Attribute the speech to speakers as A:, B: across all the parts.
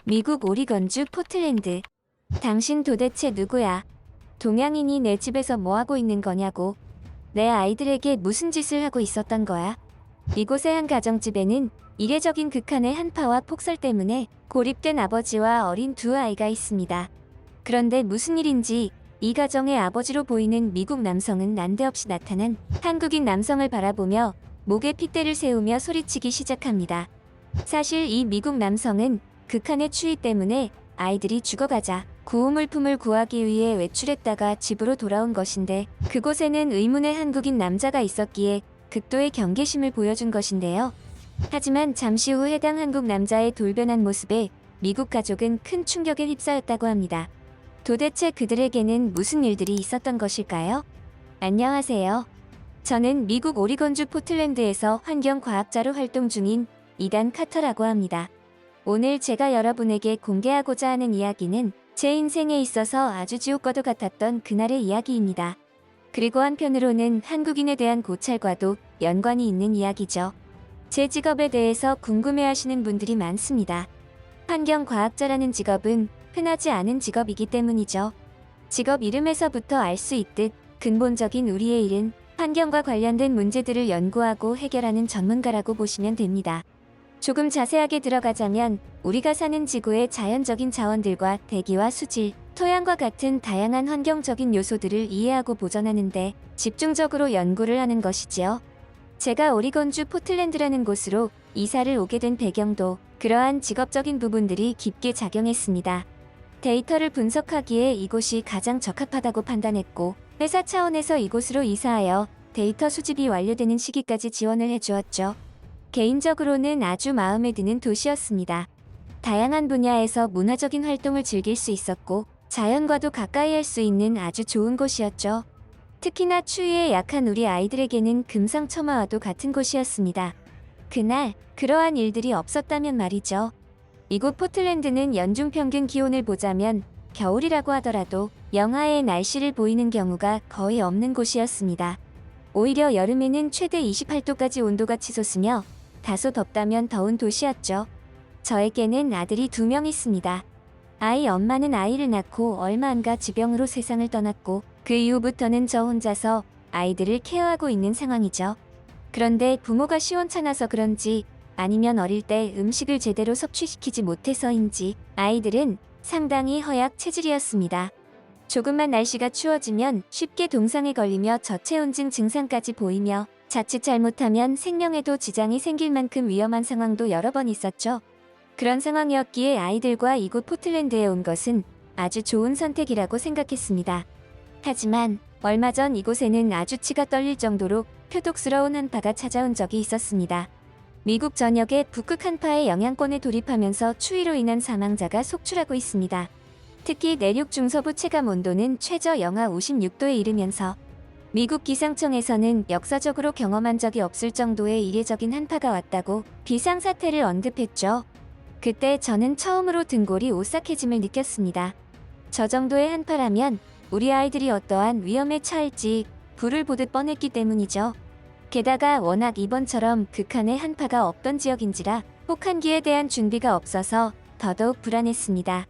A: 미국 오리건주 포틀랜드. 당신 도대체 누구야? 동양인이 내 집에서 뭐 하고 있는 거냐고. 내 아이들에게 무슨 짓을 하고 있었던 거야? 이곳의 한 가정집에는 이례적인 극한의 한파와 폭설 때문에 고립된 아버지와 어린 두 아이가 있습니다. 그런데 무슨 일인지 이 가정의 아버지로 보이는 미국 남성은 난데없이 나타난 한국인 남성을 바라보며 목에 핏대를 세우며 소리치기 시작합니다. 사실 이 미국 남성은 극한의 추위 때문에 아이들이 죽어가자 구호물품을 구하기 위해 외출했다가 집으로 돌아온 것인데, 그곳에는 의문의 한국인 남자가 있었기에 극도의 경계심을 보여준 것인데요. 하지만 잠시 후 해당 한국 남자의 돌변한 모습에 미국 가족은 큰 충격에 휩싸였다고 합니다. 도대체 그들에게는 무슨 일들이 있었던 것일까요? 안녕하세요. 저는 미국 오리건주 포틀랜드에서 환경과학자로 활동 중인 이단 카터라고 합니다. 오늘 제가 여러분에게 공개하고자 하는 이야기는 제 인생에 있어서 아주 지옥과도 같았던 그날의 이야기입니다. 그리고 한편으로는 한국인에 대한 고찰과도 연관이 있는 이야기죠. 제 직업에 대해서 궁금해하시는 분들이 많습니다. 환경과학자라는 직업은 흔하지 않은 직업이기 때문이죠. 직업 이름에서부터 알 수 있듯 근본적인 우리의 일은 환경과 관련된 문제들을 연구하고 해결하는 전문가라고 보시면 됩니다. 조금 자세하게 들어가자면 우리가 사는 지구의 자연적인 자원들과 대기와 수질, 토양과 같은 다양한 환경적인 요소들을 이해하고 보존하는 데 집중적으로 연구를 하는 것이지요. 제가 오리건주 포틀랜드라는 곳으로 이사를 오게 된 배경도 그러한 직업적인 부분들이 깊게 작용했습니다. 데이터를 분석하기에 이곳이 가장 적합하다고 판단했고, 회사 차원에서 이곳으로 이사하여 데이터 수집이 완료되는 시기까지 지원을 해주었죠. 개인적으로는 아주 마음에 드는 도시였습니다. 다양한 분야에서 문화적인 활동을 즐길 수 있었고, 자연과도 가까이 할 수 있는 아주 좋은 곳이었죠. 특히나 추위에 약한 우리 아이들에게는 금상첨화와도 같은 곳이었습니다. 그날 그러한 일들이 없었다면 말이죠. 이곳 포틀랜드는 연중 평균 기온을 보자면 겨울이라고 하더라도 영하의 날씨를 보이는 경우가 거의 없는 곳이었습니다. 오히려 여름에는 최대 28도까지 온도가 치솟으며 다소 덥다면 더운 도시였죠. 저에게는 아들이 2명 있습니다. 아이 엄마는 아이를 낳고 얼마 안가 지병으로 세상을 떠났고, 그 이후부터는 저 혼자서 아이들을 케어하고 있는 상황이죠. 그런데 부모가 시원찮아서 그런지, 아니면 어릴 때 음식을 제대로 섭취시키지 못해서인지 아이들은 상당히 허약 체질이었습니다. 조금만 날씨가 추워지면 쉽게 동상에 걸리며 저체온증 증상까지 보이며, 자칫 잘못하면 생명에도 지장이 생길 만큼 위험한 상황도 여러 번 있었죠. 그런 상황이었기에 아이들과 이곳 포틀랜드에 온 것은 아주 좋은 선택이라고 생각했습니다. 하지만 얼마 전 이곳에는 아주 치가 떨릴 정도로 표독스러운 한파가 찾아온 적이 있었습니다. 미국 전역에 북극 한파의 영향권에 돌입하면서 추위로 인한 사망자가 속출하고 있습니다. 특히 내륙 중서부 체감 온도는 최저 영하 56도에 이르면서 미국 기상청에서는 역사적으로 경험한 적이 없을 정도의 이례적인 한파가 왔다고 비상사태를 언급했죠. 그때 저는 처음으로 등골이 오싹해짐을 느꼈습니다. 저 정도의 한파라면 우리 아이들이 어떠한 위험에 처할지 불을 보듯 뻔했기 때문이죠. 게다가 워낙 이번처럼 극한의 한파가 없던 지역인지라 혹한기에 대한 준비가 없어서 더더욱 불안했습니다.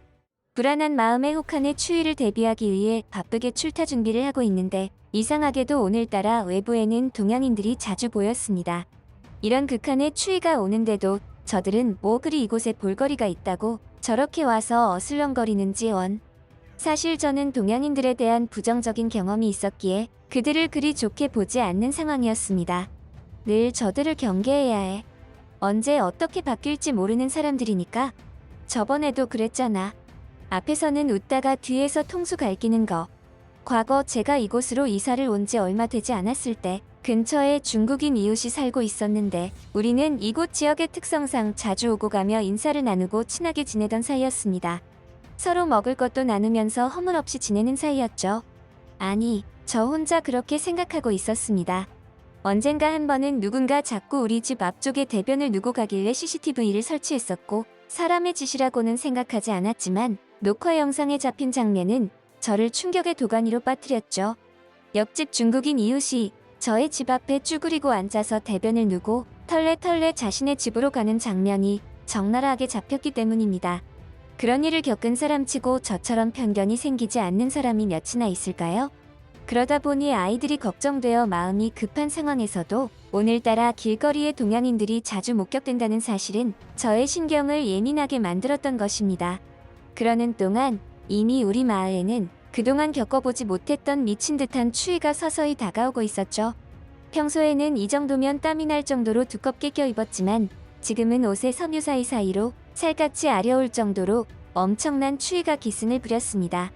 A: 불안한 마음에 혹한의 추위를 대비하기 위해 바쁘게 출타 준비를 하고 있는데, 이상하게도 오늘따라 외부에는 동양인들이 자주 보였습니다. 이런 극한의 추위가 오는데도 저들은 뭐 그리 이곳에 볼거리가 있다고 저렇게 와서 어슬렁거리는지 원. 사실 저는 동양인들에 대한 부정적인 경험이 있었기에 그들을 그리 좋게 보지 않는 상황이었습니다. 늘 저들을 경계해야 해. 언제 어떻게 바뀔지 모르는 사람들이니까. 저번에도 그랬잖아. 앞에서는 웃다가 뒤에서 통수 갈기는 거. 과거 제가 이곳으로 이사를 온 지 얼마 되지 않았을 때 근처에 중국인 이웃이 살고 있었는데, 우리는 이곳 지역의 특성상 자주 오고 가며 인사를 나누고 친하게 지내던 사이였습니다. 서로 먹을 것도 나누면서 허물없이 지내는 사이였죠. 아니, 저 혼자 그렇게 생각하고 있었습니다. 언젠가 한 번은 누군가 자꾸 우리 집 앞쪽에 대변을 누고 가길래 CCTV를 설치했었고, 사람의 짓이라고는 생각하지 않았지만 녹화 영상에 잡힌 장면은 저를 충격의 도가니로 빠뜨렸죠. 옆집 중국인 이웃이 저의 집 앞에 쭈그리고 앉아서 대변을 누고 털레털레 자신의 집으로 가는 장면이 적나라하게 잡혔기 때문입니다. 그런 일을 겪은 사람치고 저처럼 편견이 생기지 않는 사람이 몇이나 있을까요? 그러다 보니 아이들이 걱정되어 마음이 급한 상황에서도 오늘따라 길거리에 동양인들이 자주 목격된다는 사실은 저의 신경을 예민하게 만들었던 것입니다. 그러는 동안 이미 우리 마을에는 그동안 겪어보지 못했던 미친 듯한 추위가 서서히 다가오고 있었죠. 평소에는 이 정도면 땀이 날 정도로 두껍게 껴입었지만 지금은 옷의 섬유 사이사이로 살갗이 아려올 정도로 엄청난 추위가 기승을 부렸습니다.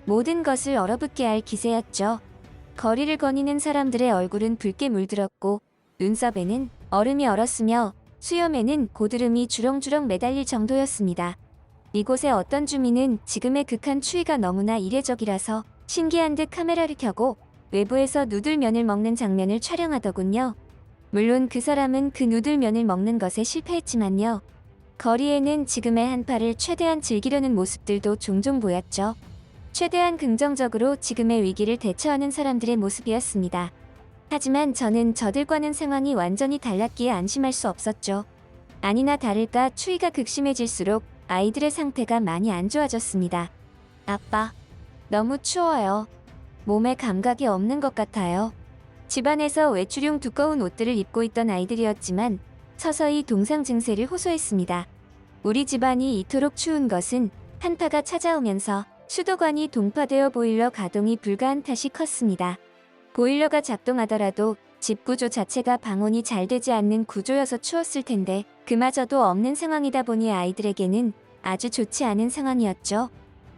A: 모든 것을 얼어붙게 할 기세였죠. 거리를 거니는 사람들의 얼굴은 붉게 물들었고 눈썹에는 얼음이 얼었으며 수염에는 고드름이 주렁주렁 매달릴 정도였습니다. 이곳의 어떤 주민은 지금의 극한 추위가 너무나 이례적이라서 신기한 듯 카메라를 켜고 외부에서 누들면을 먹는 장면을 촬영하더군요. 물론 그 사람은 그 누들면을 먹는 것에 실패했지만요. 거리에는 지금의 한파를 최대한 즐기려는 모습들도 종종 보였죠. 최대한 긍정적으로 지금의 위기를 대처하는 사람들의 모습이었습니다. 하지만 저는 저들과는 상황이 완전히 달랐기에 안심할 수 없었죠. 아니나 다를까 추위가 극심해질수록 아이들의 상태가 많이 안 좋아졌습니다. 아빠, 너무 추워요. 몸에 감각이 없는 것 같아요. 집안에서 외출용 두꺼운 옷들을 입고 있던 아이들이었지만 서서히 동상 증세를 호소했습니다. 우리 집안이 이토록 추운 것은 한파가 찾아오면서 수도관이 동파되어 보일러 가동이 불가한 탓이 컸습니다. 보일러가 작동하더라도 집 구조 자체가 방온이 잘 되지 않는 구조여서 추웠을 텐데 그마저도 없는 상황이다 보니 아이들에게는 아주 좋지 않은 상황이었죠.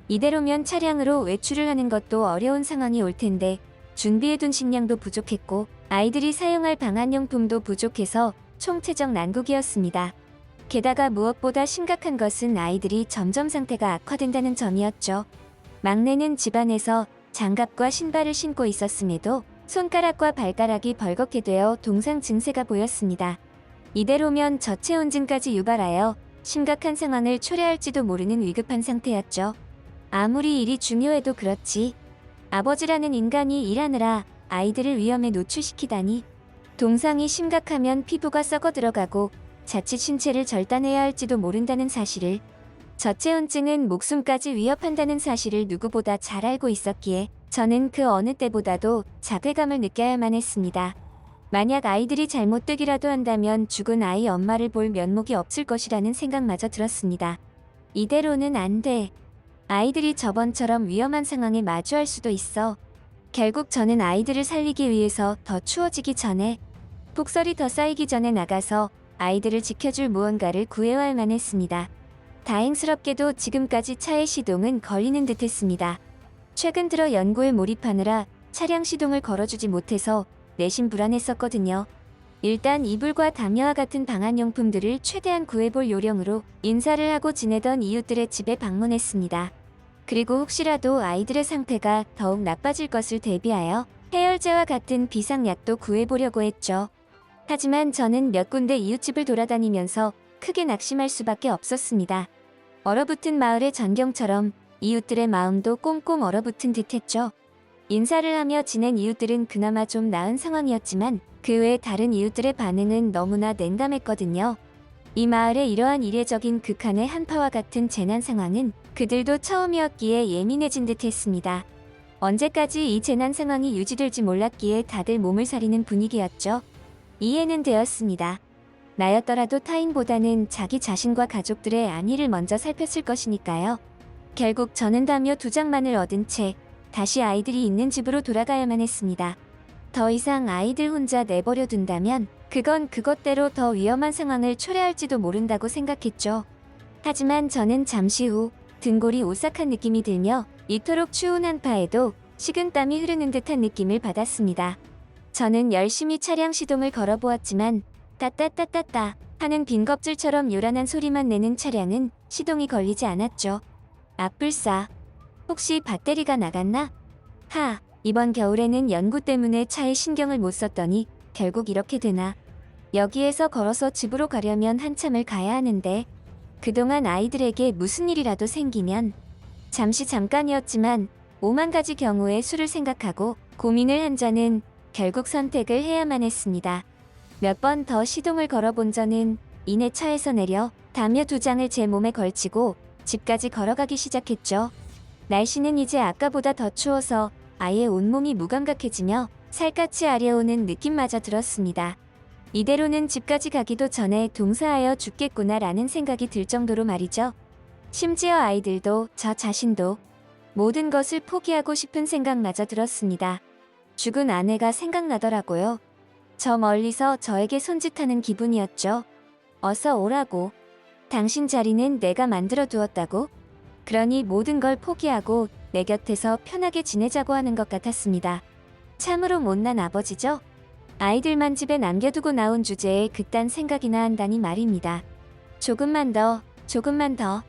A: 이대로면 차량으로 외출을 하는 것도 어려운 상황이 올 텐데 준비해둔 식량도 부족했고 아이들이 사용할 방한용품도 부족해서 총체적 난국이었습니다. 게다가 무엇보다 심각한 것은 아이들이 점점 상태가 악화된다는 점이었죠. 막내는 집안에서 장갑과 신발을 신고 있었음에도 손가락과 발가락이 벌겋게 되어 동상 증세가 보였습니다. 이대로면 저체온증까지 유발하여 심각한 상황을 초래할지도 모르는 위급한 상태였죠. 아무리 일이 중요해도 그렇지. 아버지라는 인간이 일하느라 아이들을 위험에 노출시키다니. 동상이 심각하면 피부가 썩어 들어가고 자칫 신체를 절단해야 할지도 모른다는 사실을, 저체온증은 목숨까지 위협한다는 사실을 누구보다 잘 알고 있었기에 저는 그 어느 때보다도 자괴감을 느껴야만 했습니다. 만약 아이들이 잘못되기라도 한다면 죽은 아이 엄마를 볼 면목이 없을 것이라는 생각마저 들었습니다. 이대로는 안 돼. 아이들이 저번처럼 위험한 상황에 마주할 수도 있어. 결국 저는 아이들을 살리기 위해서 더 추워지기 전에, 폭설이 더 쌓이기 전에 나가서 아이들을 지켜줄 무언가를 구해와야만 했습니다. 다행스럽게도 지금까지 차의 시동은 걸리는 듯 했습니다. 최근 들어 연구에 몰입하느라 차량 시동을 걸어주지 못해서 내심 불안했었거든요. 일단 이불과 담요와 같은 방한용품들을 최대한 구해볼 요령으로 인사를 하고 지내던 이웃들의 집에 방문했습니다. 그리고 혹시라도 아이들의 상태가 더욱 나빠질 것을 대비하여 해열제와 같은 비상약도 구해보려고 했죠. 하지만 저는 몇 군데 이웃집을 돌아다니면서 크게 낙심할 수밖에 없었습니다. 얼어붙은 마을의 전경처럼 이웃들의 마음도 꽁꽁 얼어붙은 듯했죠. 인사를 하며 지낸 이웃들은 그나마 좀 나은 상황이었지만 그 외 다른 이웃들의 반응은 너무나 냉담했거든요. 이 마을의 이러한 이례적인 극한의 한파와 같은 재난 상황은 그들도 처음이었기에 예민해진 듯했습니다. 언제까지 이 재난 상황이 유지될지 몰랐기에 다들 몸을 사리는 분위기였죠. 이해는 되었습니다. 나였더라도 타인보다는 자기 자신과 가족들의 안위를 먼저 살폈을 것이니까요. 결국 저는 담요 2장만을 얻은 채 다시 아이들이 있는 집으로 돌아가야만 했습니다. 더 이상 아이들 혼자 내버려 둔다면 그건 그것대로 더 위험한 상황을 초래할지도 모른다고 생각했죠. 하지만 저는 잠시 후 등골이 오싹한 느낌이 들며 이토록 추운 한파에도 식은땀이 흐르는 듯한 느낌을 받았습니다. 저는 열심히 차량 시동을 걸어보았지만 따따따따따 하는 빈 껍질처럼 요란한 소리만 내는 차량은 시동이 걸리지 않았죠. 악불싸. 혹시 배터리가 나갔나? 이번 겨울에는 연구 때문에 차에 신경을 못 썼더니 결국 이렇게 되나. 여기에서 걸어서 집으로 가려면 한참을 가야 하는데 그동안 아이들에게 무슨 일이라도 생기면, 잠깐이었지만 5만 가지 경우의 수를 생각하고 고민을 한 저는 결국 선택을 해야만 했습니다. 몇 번 더 시동을 걸어본 저는 이내 차에서 내려 담요 2장을 제 몸에 걸치고 집까지 걸어가기 시작했죠. 날씨는 이제 아까보다 더 추워서 아예 온몸이 무감각해지며 살갗이 아려오는 느낌마저 들었습니다. 이대로는 집까지 가기도 전에 동사하여 죽겠구나라는 생각이 들 정도로 말이죠. 심지어 아이들도 저 자신도 모든 것을 포기하고 싶은 생각마저 들었습니다. 죽은 아내가 생각나더라고요. 저 멀리서 저에게 손짓하는 기분이었죠. 어서 오라고. 당신 자리는 내가 만들어 두었다고. 그러니 모든 걸 포기하고 내 곁에서 편하게 지내자고 하는 것 같았습니다. 참으로 못난 아버지죠? 아이들만 집에 남겨두고 나온 주제에 그딴 생각이나 한다니 말입니다. 조금만 더, 조금만 더.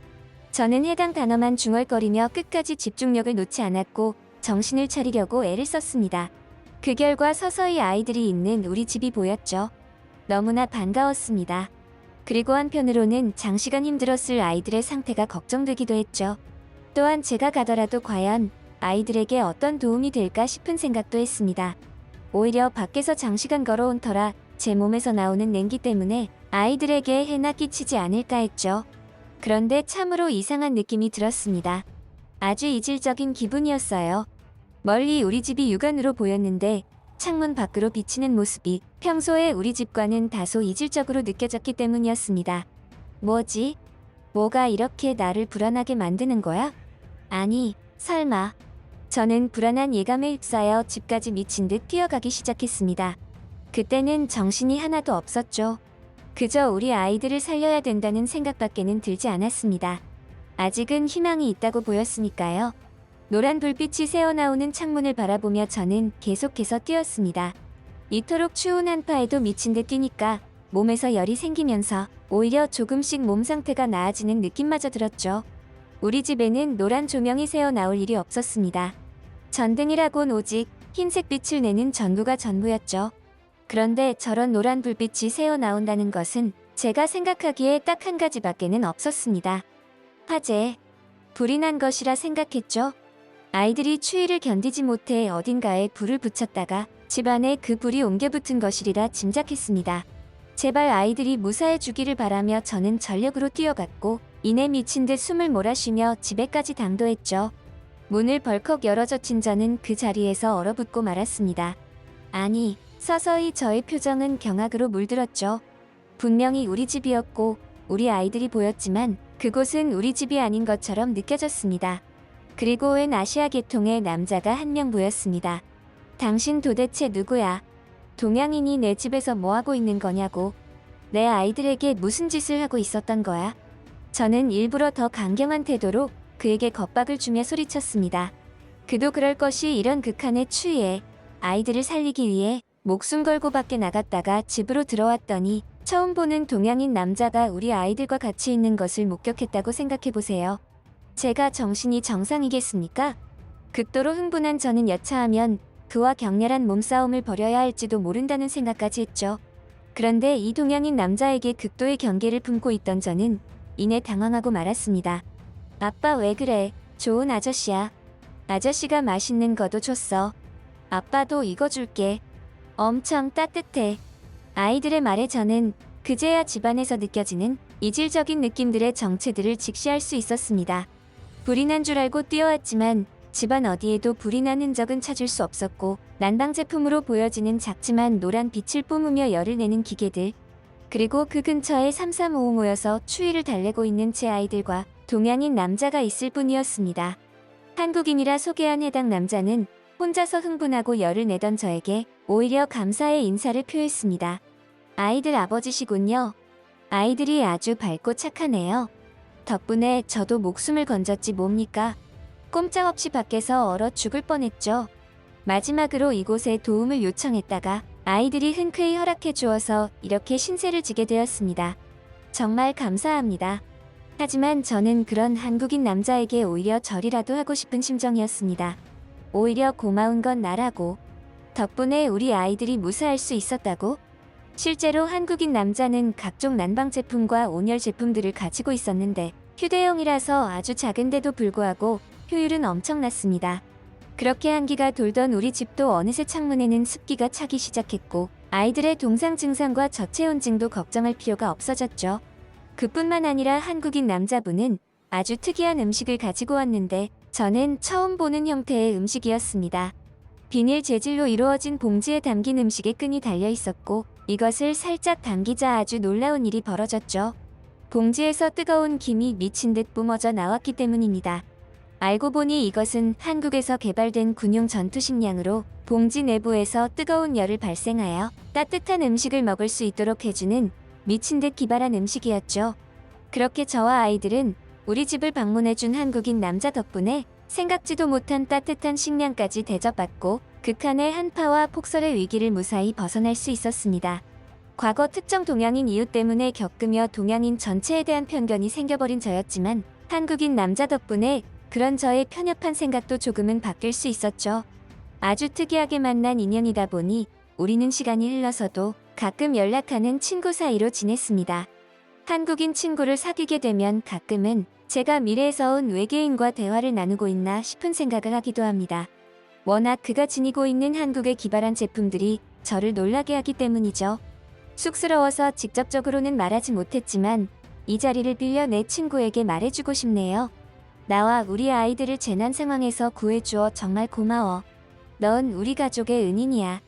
A: 저는 해당 단어만 중얼거리며 끝까지 집중력을 놓지 않았고 정신을 차리려고 애를 썼습니다. 그 결과 서서히 아이들이 있는 우리 집이 보였죠. 너무나 반가웠습니다. 그리고 한편으로는 장시간 힘들었을 아이들의 상태가 걱정되기도 했죠. 또한 제가 가더라도 과연 아이들에게 어떤 도움이 될까 싶은 생각도 했습니다. 오히려 밖에서 장시간 걸어온 터라 제 몸에서 나오는 냉기 때문에 아이들에게 해나 끼치지 않을까 했죠. 그런데 참으로 이상한 느낌이 들었습니다. 아주 이질적인 기분이었어요. 멀리 우리 집이 육안으로 보였는데 창문 밖으로 비치는 모습이 평소에 우리 집과는 다소 이질적으로 느껴졌기 때문이었습니다. 뭐지? 뭐가 이렇게 나를 불안하게 만드는 거야? 아니, 설마. 저는 불안한 예감에 휩싸여 집까지 미친 듯 뛰어가기 시작했습니다. 그때는 정신이 하나도 없었죠. 그저 우리 아이들을 살려야 된다는 생각밖에는 들지 않았습니다. 아직은 희망이 있다고 보였으니까요. 노란 불빛이 새어나오는 창문을 바라보며 저는 계속해서 뛰었습니다. 이토록 추운 한파에도 미친 듯 뛰니까 몸에서 열이 생기면서 오히려 조금씩 몸 상태가 나아지는 느낌마저 들었죠. 우리 집에는 노란 조명이 새어나올 일이 없었습니다. 전등이라곤 오직 흰색 빛을 내는 전구가 전부였죠. 그런데 저런 노란 불빛이 새어나온다는 것은 제가 생각하기에 딱 한 가지밖에는 없었습니다. 화재. 불이 난 것이라 생각했죠. 아이들이 추위를 견디지 못해 어딘가에 불을 붙였다가 집안에 그 불이 옮겨 붙은 것이리라 짐작했습니다. 제발 아이들이 무사해 주기를 바라며 저는 전력으로 뛰어갔고 이내 미친 듯 숨을 몰아쉬며 집에까지 당도했죠. 문을 벌컥 열어 젖힌 저는 그 자리에서 얼어붙고 말았습니다. 아니, 서서히 저의 표정은 경악으로 물들었죠. 분명히 우리 집이었고 우리 아이들이 보였지만 그곳은 우리 집이 아닌 것처럼 느껴졌습니다. 그리고 웬 아시아 계통의 남자가 한 명 보였습니다. 당신 도대체 누구야? 동양인이 내 집에서 뭐하고 있는 거냐고. 내 아이들에게 무슨 짓을 하고 있었던 거야? 저는 일부러 더 강경한 태도로 그에게 겁박을 주며 소리쳤습니다. 그도 그럴 것이 이런 극한의 추위에 아이들을 살리기 위해 목숨 걸고 밖에 나갔다가 집으로 들어왔더니 처음 보는 동양인 남자가 우리 아이들과 같이 있는 것을 목격했다고 생각해보세요. 제가 정신이 정상이겠습니까? 극도로 흥분한 저는 여차하면 그와 격렬한 몸싸움을 벌여야 할지도 모른다는 생각까지 했죠. 그런데 이 동양인 남자에게 극도의 경계를 품고 있던 저는 이내 당황하고 말았습니다. 아빠 왜 그래? 좋은 아저씨야. 아저씨가 맛있는 거도 줬어. 아빠도 이거 줄게. 엄청 따뜻해. 아이들의 말에 저는 그제야 집안에서 느껴지는 이질적인 느낌들의 정체들을 직시할 수 있었습니다. 불이 난 줄 알고 뛰어왔지만 집안 어디에도 불이 난 흔적은 찾을 수 없었고 난방 제품으로 보여지는 작지만 노란 빛을 뿜으며 열을 내는 기계들 그리고 그 근처에 삼삼오오 모여서 추위를 달래고 있는 제 아이들과 동양인 남자가 있을 뿐이었습니다. 한국인이라 소개한 해당 남자는 혼자서 흥분하고 열을 내던 저에게 오히려 감사의 인사를 표했습니다. 아이들 아버지시군요. 아이들이 아주 밝고 착하네요. 덕분에 저도 목숨을 건졌지 뭡니까? 꼼짝없이 밖에서 얼어 죽을 뻔했죠. 마지막으로 이곳에 도움을 요청했다가 아이들이 흔쾌히 허락해 주어서 이렇게 신세를 지게 되었습니다. 정말 감사합니다. 하지만 저는 그런 한국인 남자에게 오히려 절이라도 하고 싶은 심정이었습니다. 오히려 고마운 건 나라고. 덕분에 우리 아이들이 무사할 수 있었다고? 실제로 한국인 남자는 각종 난방 제품과 온열 제품들을 가지고 있었는데 휴대용이라서 아주 작은데도 불구하고 효율은 엄청났습니다. 그렇게 한기가 돌던 우리 집도 어느새 창문에는 습기가 차기 시작했고 아이들의 동상 증상과 저체온증도 걱정할 필요가 없어졌죠. 그뿐만 아니라 한국인 남자분은 아주 특이한 음식을 가지고 왔는데 저는 처음 보는 형태의 음식이었습니다. 비닐 재질로 이루어진 봉지에 담긴 음식에 끈이 달려 있었고 이것을 살짝 당기자 아주 놀라운 일이 벌어졌죠. 봉지에서 뜨거운 김이 미친 듯 뿜어져 나왔기 때문입니다. 알고 보니 이것은 한국에서 개발된 군용 전투식량으로 봉지 내부에서 뜨거운 열을 발생하여 따뜻한 음식을 먹을 수 있도록 해주는 미친 듯 기발한 음식이었죠. 그렇게 저와 아이들은 우리 집을 방문해준 한국인 남자 덕분에 생각지도 못한 따뜻한 식량까지 대접받고 극한의 한파와 폭설의 위기를 무사히 벗어날 수 있었습니다. 과거 특정 동양인 이유 때문에 겪으며 동양인 전체에 대한 편견이 생겨버린 저였지만 한국인 남자 덕분에 그런 저의 편협한 생각도 조금은 바뀔 수 있었죠. 아주 특이하게 만난 인연이다 보니 우리는 시간이 흘러서도 가끔 연락하는 친구 사이로 지냈습니다. 한국인 친구를 사귀게 되면 가끔은 제가 미래에서 온 외계인과 대화를 나누고 있나 싶은 생각을 하기도 합니다. 워낙 그가 지니고 있는 한국의 기발한 제품들이 저를 놀라게 하기 때문이죠. 쑥스러워서 직접적으로는 말하지 못했지만 이 자리를 빌려 내 친구에게 말해주고 싶네요. 나와 우리 아이들을 재난 상황에서 구해주어 정말 고마워. 넌 우리 가족의 은인이야.